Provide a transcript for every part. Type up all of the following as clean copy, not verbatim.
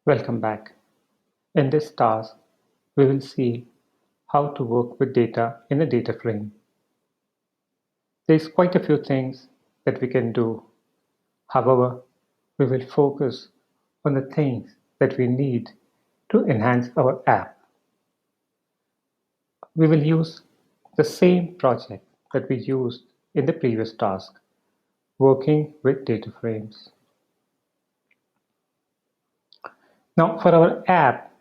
Welcome back. In this task, we will see how to work with data in a data frame. There's quite a few things that we can do. However, we will focus on the things that we need to enhance our app. We will use the same project that we used in the previous task, working with data frames. Now, for our app,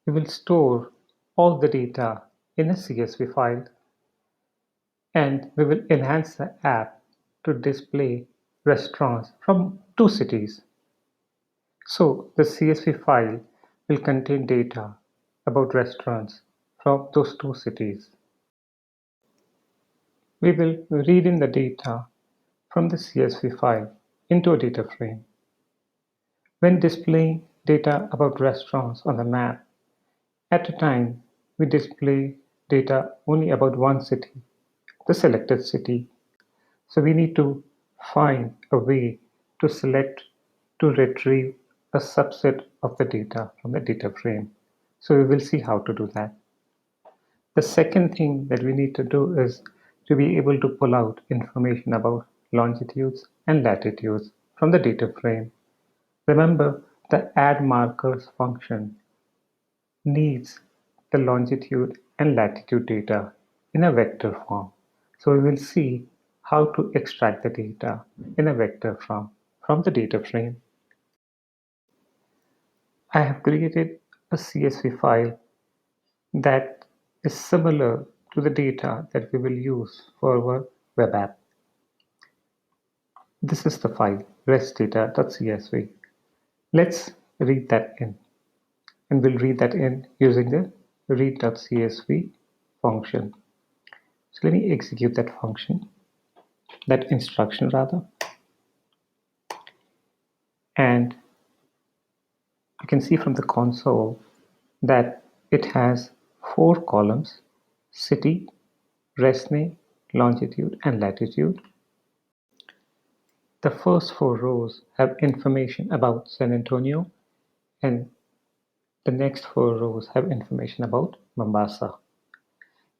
we will store all the data in a CSV file, and we will enhance the app to display restaurants from two cities. So the CSV file will contain data about restaurants from those two cities. We will read in the data from the CSV file into a data frame. When displaying data about restaurants on the map, at a time we display data only about one city, the selected city. So we need to find a way to select to retrieve a subset of the data from the data frame. So we will see how to do that. The second thing that we need to do is to be able to pull out information about longitudes and latitudes from the data frame. Remember, the add markers function needs the longitude and latitude data in a vector form. So we will see how to extract the data in a vector form from the data frame. I have created a CSV file that is similar to the data that we will use for our web app. This is the file restdata.csv. Let's read that in, and we'll read that in using the read.csv function. So let me execute that function, that instruction rather. And you can see from the console that it has 4 columns: city, rest name, longitude, and latitude. The first 4 rows have information about San Antonio, and the next 4 rows have information about Mombasa.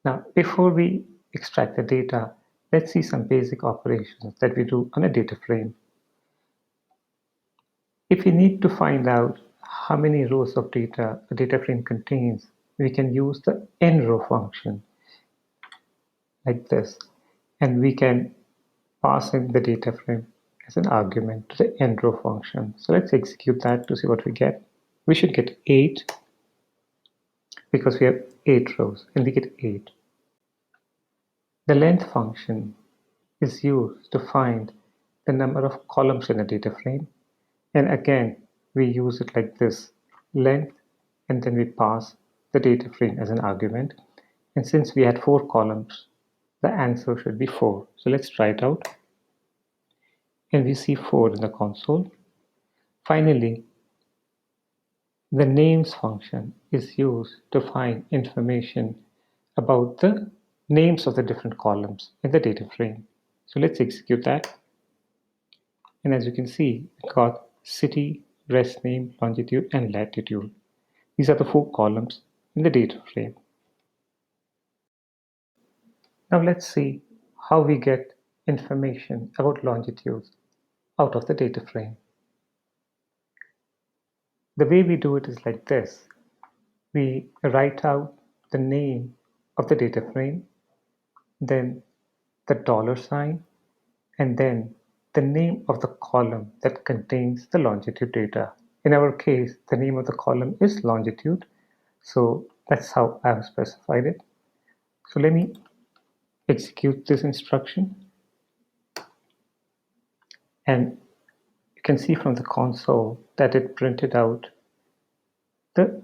Now, before we extract the data, let's see some basic operations that we do on a data frame. If we need to find out how many rows of data a data frame contains, we can use the nrow function like this, and we can pass in the data frame as an argument to the nrow function. So let's execute that to see what we get. We should get 8 because we have 8 rows, and we get 8. The length function is used to find the number of columns in a data frame, and again we use it like this: length, and then we pass the data frame as an argument. And since we had 4 columns, the answer should be 4. So let's try it out, and we see 4 in the console. Finally, the names function is used to find information about the names of the different columns in the data frame. So let's execute that. And as you can see, we got city, rest name, longitude, and latitude. These are the 4 columns in the data frame. Now let's see how we get information about longitudes out of the data frame. The way we do it is like this. We write out the name of the data frame, then the $sign, and then the name of the column that contains the longitude data. In our case, the name of the column is longitude, so that's how I have specified it. So let me execute this instruction, and you can see from the console that it printed out the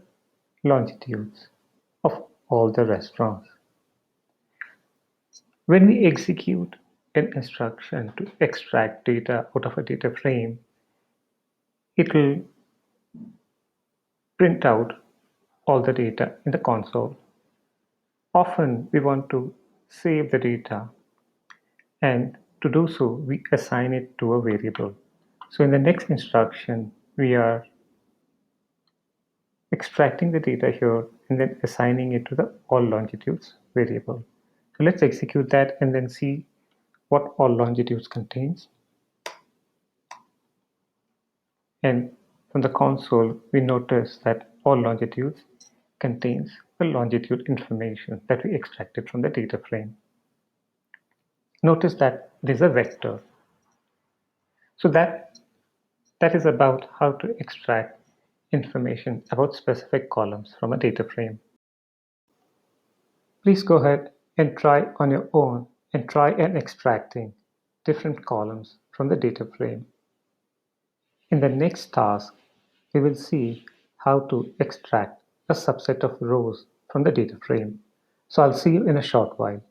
longitudes of all the restaurants. When we execute an instruction to extract data out of a data frame, it will print out all the data in the console. Often we want to save the data, and to do so we assign it to a variable. So in the next instruction we are extracting the data here and then assigning it to the all longitudes variable. So let's execute that and then see what all longitudes contains. And from the console, we notice that all longitudes contains the longitude information that we extracted from the data frame. Notice that there's a vector. So that is about how to extract information about specific columns from a data frame. Please go ahead and try on your own and try and extracting different columns from the data frame. In the next task, we will see how to extract a subset of rows from the data frame. So I'll see you in a short while.